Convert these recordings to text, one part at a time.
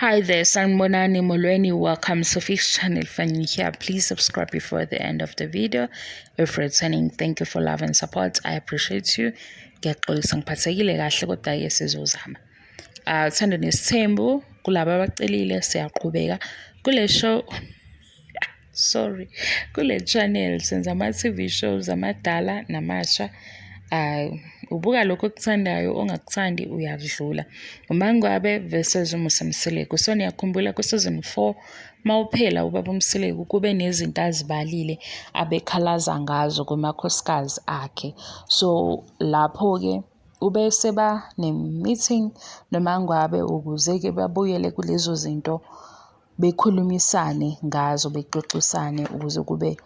Hi there, Sanbonani Molweni. Welcome to Fix Channel. If you're new here, please subscribe before the end of the video. If returning, thank you for love and support. I appreciate you. Ngiyaxolisa ngiphathekile kahle kodwa ke sizozama. Uthando Nes'thembu kulabo abacelile siyaqhubeka kule show. Sorry. Kule channel senza ama-TV shows amadala namasha. Ubuka lokho okuthandayo ongakuthandi uyakudlula. Mangwabe versus Musa Mseleku. So niyakhumbula ku-season 4 mawuphela ubaba Mseleku kube nezinto azibalile abekhalaza ngazo kumakhosikazi akhe. So lapho-ke ube seba ne-meeting noMangwabe ukuze-ke babuyele kulezo zinto bekhulumisane ngazo, bexoxisane ukuze kube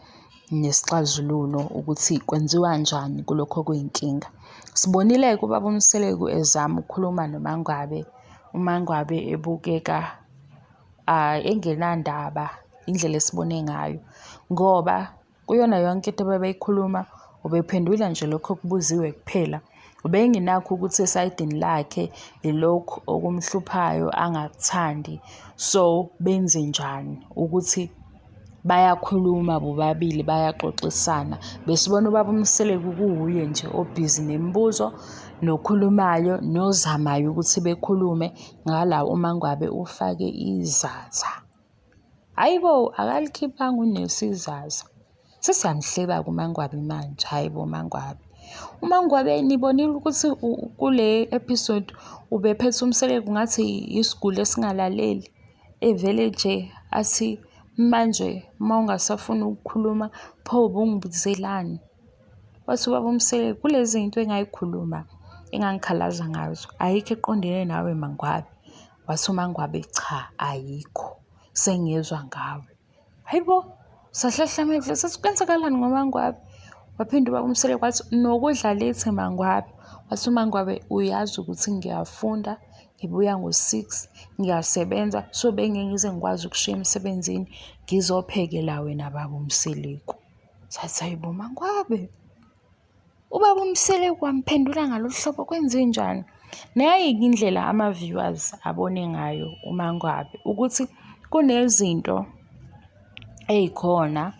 nesixazululo ukuthi kwenziwa njani kulokho kuyinkinga. Sibonile-ke ubaba Mseleku ezama ukukhuluma noMangwabe, uMangwabe ebukeka engenandaba indlela esibone ngayo, ngoba kuyona yonke into abebeyikhuluma ubephendula nje lokho okubuziwe kuphela. Ubengenakho ukuthi esayidini lakhe ilokhu okumhluphayo angakuthandi, so benze njani ukuthi bayakhuluma bobabili bayaxoxisana. Besibona ubaba Mseleku kuwuye nje obhizi nemibuzo nokhulumayo nozamayo ukuthi bekhulume ngala uMangwabe ufake izaza. Hayibo, akalikhiphanga unesizaza. Sesiyamhleba kuMangwabe manje. Hayibo Mangwabe. uMangwabe nibonile ukuthi kule episode ubephethe uMseleku ngathi isiguli esingalaleli, evele nje athi manje mawungasafuna ukukhuluma pho ubungibizelani. Wathi ubaba Mseleku kulezi zinto engayikhuluma engangikhalaza ngazo ayikho eqondene nawe Mangwabe. Wathi uMangwabe cha ayikho, sengiyezwa ngawe. Hayibo, sahlahla amehlo sathi kwenzakalani ngoMangwabe. Waphinde ubaba Mseleku wathi nokudla lethe Mangwabe. Wathi uMangwabe uyazi ukuthi ngiyafunda, ngibuya ngo-6 ngiyasebenza, so bengeke ngize ngikwazi ukushiya emsebenzini ngizophekela wena baba Mseleku. Sathi hayibo Mangwabe, ubaba Mseleku wamphendula ngalolu hlobo kwenzenjani? Nayike indlela ama-viewers abone ngayo uMangwabe ukuthi kunezinto ey'khona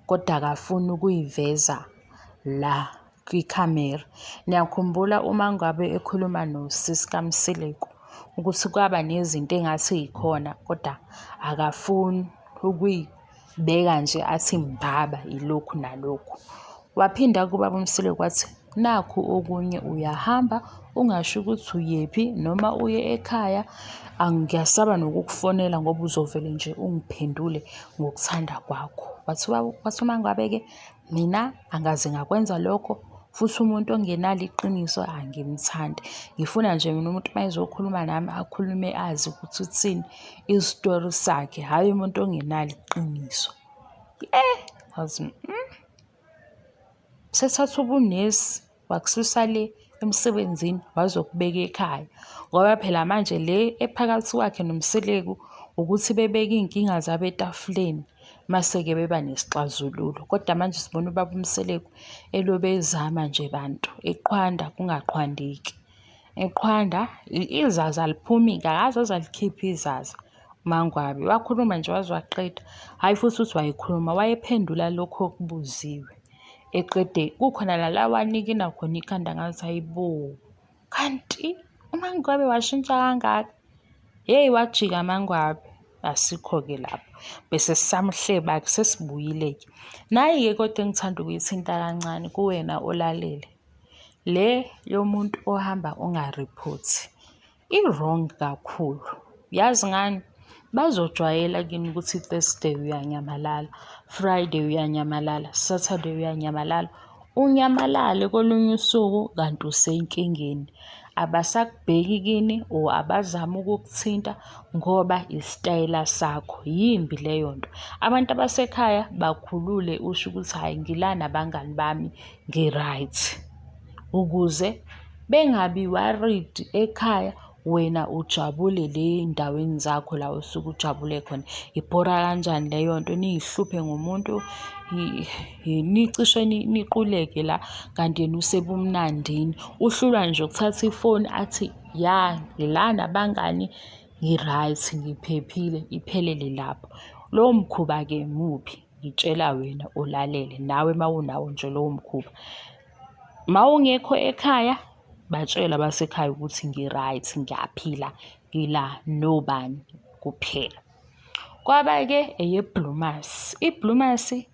kodwa akafuni ukuyiveza la kwikhamera. Niyakhumbula uMangwabe ekhuluma nosisi kaMseleku ukuthi kwaba nezinto engathi yikhona kodwa akafuni ukuyibeka nje athi mbaba ilokhu nalokhu. Waphinda kubaba Mseleku wathi nakhu okunye uyahamba ungasho ukuthi uyephi noma uye ekhaya, ngiyasaba nokukufonela ngoba uzovele nje ungiphendule ngokuthanda kwakho. Wathi uMangwabe-ke mina angaze ngakwenza lokho, futhi umuntu ongenalo iqiniso angimthandi. Ngifuna nje mina umuntu uma ezokhuluma nami akhulume azi ukuthi uthini isitori sakhe, hhayi umuntu ongenalo iqiniso. Sethatha ubunesi wakususa le emsebenzini wazokubeka ekhaya, ngoba phela manje le ephakathi kwakhe noMseleku ukuthi bebeke iy'nkinga zabo etafuleni mase-ke beba nesixazululo. Kodwa manje sibona ubaba Mseleku elobe ezama nje bantu eqhwanda kungaqhwandeki, eqhwanda izaza aliphumi, akaze alikhiphe izaza. uMangwabe wakhuluma nje waze waqeda, hhayi futhi uthi wayekhuluma wayephendula lokho okubuziwe. Eqede kukhona nala wanika nakhona ikhanda ngathi hayibo, kanti uMangwabe washintsha kangaka. Yeyi wajika Mangwabe. Asikho-ke lapho bese sisamhleba-ke sesibuyile-ke. Nayi-ke kodwa engithanda ukuyithinta kancane kuwena olalele, le yomuntu ohamba ungariphothi i-wrong kakhulu. Yazi ngani? Bazojwayela kini ukuthi Thursday uyanyamalala, Friday uyanyamalala, Saturday uyanyamalala, unyamalale kolunye usuku kanti usenkingeni. Abasakubheki kini or abazama ukukuthinta ngoba isitayela sakho. Yimbi leyo nto. Abantu abasekhaya bakhulule usho ukuthi hhayi ngila nabangani bami ngi-right, ukuze bengabi worried ekhaya wena ujabule le endaweni zakho la usuke ujabule khona. Ibhora kanjani leyo nto niyihluphe ngomuntu nicishe niquleke la kanti yena usebumnandini. Uhlulwa nje ukuthatha ifoni athi ya ngila nabangani ngi-right, ngiphephile, iphelele lapho. Lowo mkhuba-ke muphi? Ngitshela wena ulalele nawe mawunawo nje lowo mkhuba. Mawungekho ekhaya, batshela abasekhaya ukuthi ngi-right, ngiyaphila, ngila nobani kuphela. Kwaba-ke eyebhulumasi. Ibhulumasi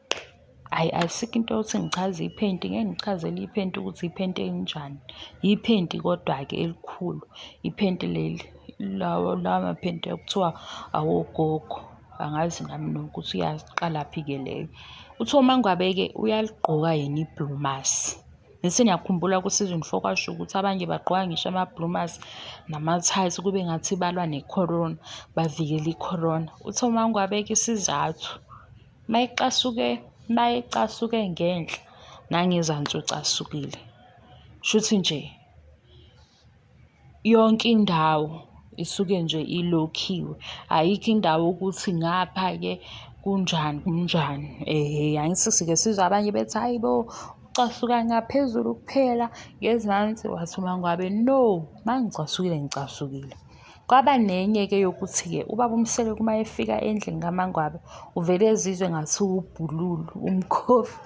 ayisikho into yokuthi ngichaze iphenti, ngeke ngichazele iphenti ukuthi iphenti elinjani. Iphenti kodwa-ke elikhulu, iphenti leli lawa maphenti ekuthiwa awogogo. Angazi nami nokuthi uyaqalaphi-ke leyo. Uthi uMangwabe-ke uyaligqoka yena ibhulumasi. Bese ngiyakhumbula kusizweni 4 kwasho ukuthi abanye bagqoka ngisho amabhulumasi nama-tights kube ngathi balwa ne-corona, bavikela i-corona. Uthi uMangwabe-ke isizathu mayecasuke ngenhla nangezansi ucasukile. Shuthi nje yonke indawo isuke nje ilokhiwe. Ayikho indawo ukuthi ngapha-ke kunjani. Angithi sike sizwe abanye bethi hayibo ucasuka ngaphezulu kuphela ngezansi. Wathi uMangwabe no, mangicasukile ngicasukile. Kwaba nenye-ke yokuthi-ke ubaba uMseleku uma efika endlini kaMangwabe uvele ezizwe ngathi ubhululu, umkhovu.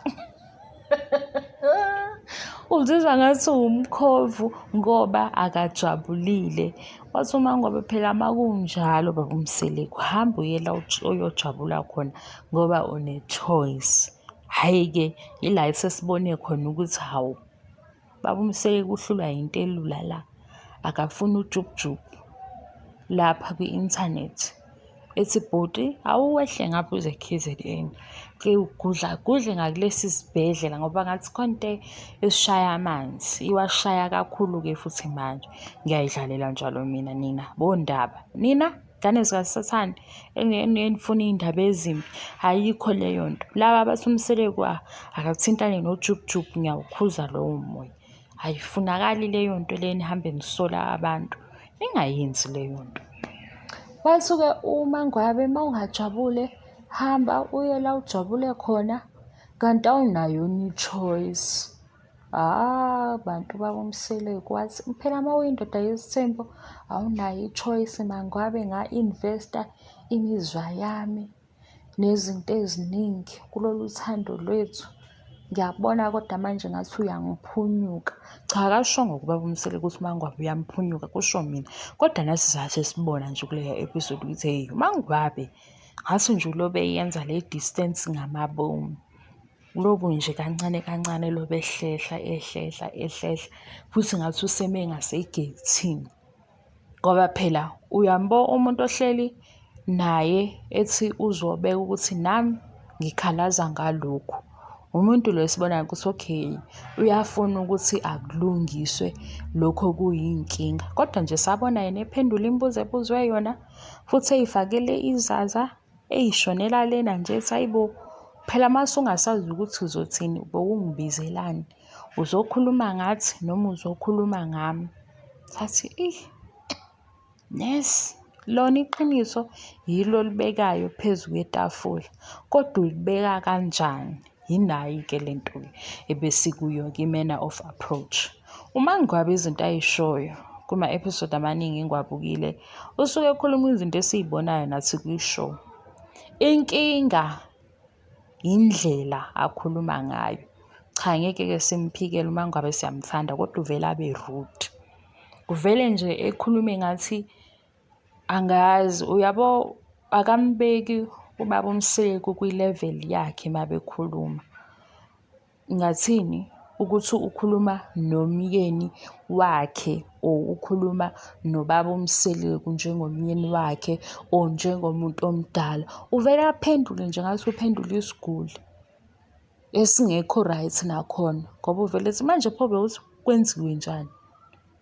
Uzizwa ngathi umkhovu ngoba akajabulile. Wathi uMangwabe phela makunjalo baba uMseleku, hamba uye la oyojabula khona ngoba une-choice. Hhayi-ke ila esesibone khona ukuthi hawu, baba uMseleku uhlulwa yinto elula la, akafuni ujubujubu lapha kwi-inthanethi. Ethi bhuti awuwehle ngapha uze KZN ke ugudle ngakulesi sibhedlela ngoba ngathi khona into esishaya amanzi, iwashaya kakhulu-ke futhi manje. Ngiyayidlalela njalo mina, nina bondaba, nina ngane zikasathane enifuna iy'ndaba ezimbi, ayikho leyo nto. Laba bathi uMseleku akathintane nojubujubu, ngiyawukhuza lowo moya. Ayifunakali leyo nto le nihambe nisola abantu, ningayenzi leyo nto. Wathi-ke uMangwabe mawungajabule hamba uye la ujabule khona kanti awunayo i-choice. Bantu baba uMseleku wathi phela mawuyindoda yesithembu awunayo i-choice Mangwabe, nga-investa imizwa yami nezinto eziningi kulolu thando lwethu. Ngiyakubona kodwa manje ngathi uyangiphunyuka. Cha, akashongo ubaba uMseleku ukuthi uMangwabe uyamphunyuka, kusho mina. Kodwa nathi sathi sibona nje kuleya episode ukuthi hey, uMangwabe ngathi nje ulobe yenza le distance ngamabomu. Ulobu nje kancane kancane lobe ehlela futhi ngathi useme ngasegeyithini. Ngoba phela uyambo umuntu ohleli naye ethi uzobeka ukuthi nami ngikhalaza ngalokhu. Umuntu lo esibonayo ukuthi okay, uyafuna ukuthi akulungiswe lokho kuyinkinga. Kodwa nje sabona yena ephendula imibuzo ebuzwe yona futhi ey'fakele izaza, ey'shonela lena nje ethi hayibo, phela mase ungasazi ukuthi uzothini bewungibizelani, uzokhuluma ngathi noma uzokhuluma ngami. Sathi nesi, lona iqiniso yilo olibekayo phezu kwetafula, kodwa ulibeka kanjani? Yinayo-ke le nto-ke ebesikuyo-ke i-manner of approach. uMangwabe izinto ayishoyo kuma-episode amaningi engiwabukile usuke ekhuluma izinto esiy'bonayo nathi kwi-show. Inkinga indlela akhuluma ngayo. Cha, ngeke-ke simphikele uMangwabe, siyamthanda kodwa uvele abe rude. Uvele nje ekhulume ngathi angazi, uyabo, akambeki ubaba uMseleku kwi-level yakhe uma bekhuluma. Ngathini? Ukuthi ukhuluma nomyeni wakhe or ukhuluma nobaba uMseleku njengomyeni wakhe or njengomuntu omdala. Uvele aphendule nje ngathi uphendula isiguli esingekho right nakhona, ngoba uvele ethi manje pho bewuthi kwenziwe njani?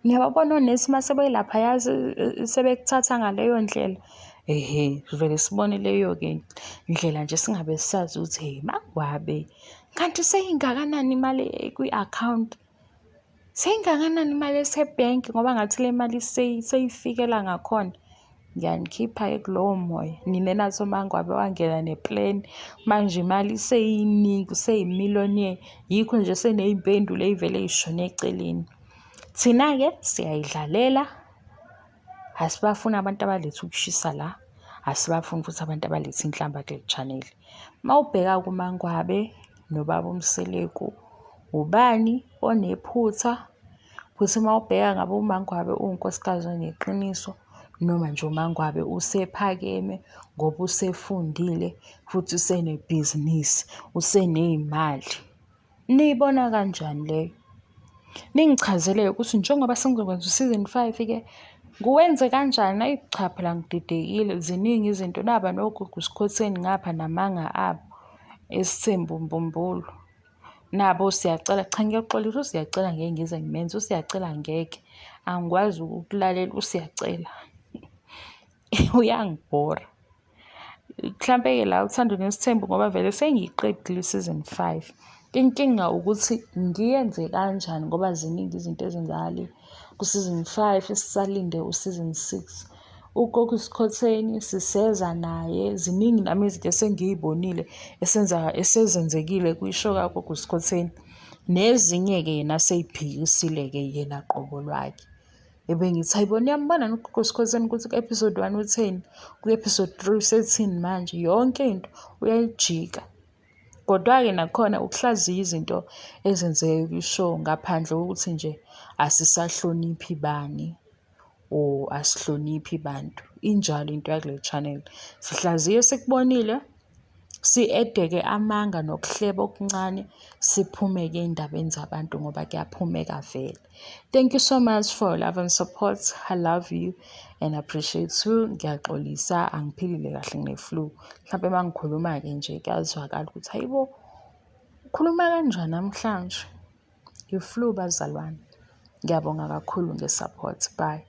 Ngiyababona onesi uma sebelaphaya sebekuthatha ngaleyo ndlela. Vele sibone leyo-ke ndlela nje singabe sazi ukuthi hey, Mangwabe kanti seyingakanani imali kwi-akhawunti? Seyingakanani imali esebhenki ngoba ngathi le mali seyifikela ngakhona? Ngiyanikhipha-ke kulowo moya. Nina nathi uMangwabe wangena ne-plan, manje imali seyiningi, useyimillionaire, yikho nje seney'mpendulo ey'vele y'shone eceleni. Thina-ke siyayidlalela Asibafuni abantu abaletha ukushisa la, asibafuni futhi abantu abaletha inhlamba kule channel. Mawubheka kuMangwabe nobaba Mseleku, ubani onephutha? Futhi mawubheka ngabe uMangwabe unkosikazi oneqiniso noma nje uMangwabe usephakeme ngoba usefundile futhi usenebhizinisi, useney'mali. Niyibona kanjani leyo? Ningichazele ukuthi njengoba sengizokwenza u-season 5-ke kuwenze kanjani? Ayi cha phela ngididekile, ziningi izinto. Naba nogogo Sikhotheni ngapha namanga abo esithembu mbumbulu. Nabo siyacela, cha ngiyaxolisa, usiyacela ngeke ngize ngimenze, usiyacela ngeke. Angikwazi ukulalela usiyacela. Uyangibhora. Mhlampe-ke la Uthando Nes'thembu ngoba vele sengiyiqedile i-season 5. Inkinga ukuthi ngiyenze kanjani ngoba ziningi izinto ezenzakala ku-season 5 sisalinde u-season 6. Ugogo Sikhotheni siseza naye, ziningi nami izinto esengiyibonile esezenzekile kwisho kagogo Sikhotheni. Nezinye-ke yena asey'phikisile-ke yena qobo lwakhe. Ebengithi hayibona, niyambona ugogo Sikhotheni ukuthi ku-episode 1 utheni, ku-episode 3 usethini manje, yonke into uyayijika. Kodwa-ke nakhona ukuhlaziya izinto ezenzeke kwishow ngaphandle kokuthi nje asisahloniphi bani or asihloniphi bantu. Injalo into yakule channel. Sihlaziye esikubonile, si-edeke amanga nokuhleba okuncane, siphume-ke ey'ndabeni zabantu ngoba kuyaphumeka vele. Thank you so much for love and support. I love you and appreciate you. Ngiyaxolisa, angiphilile kahle ngine-flu. Mhlawumbe uma ngikhuluma-ke nje kuyazwakala ukuthi hayibo, ukhuluma kanjani namhlanje? I-flu bazalwane. Ngiyabonga kakhulu nge-support. Bye.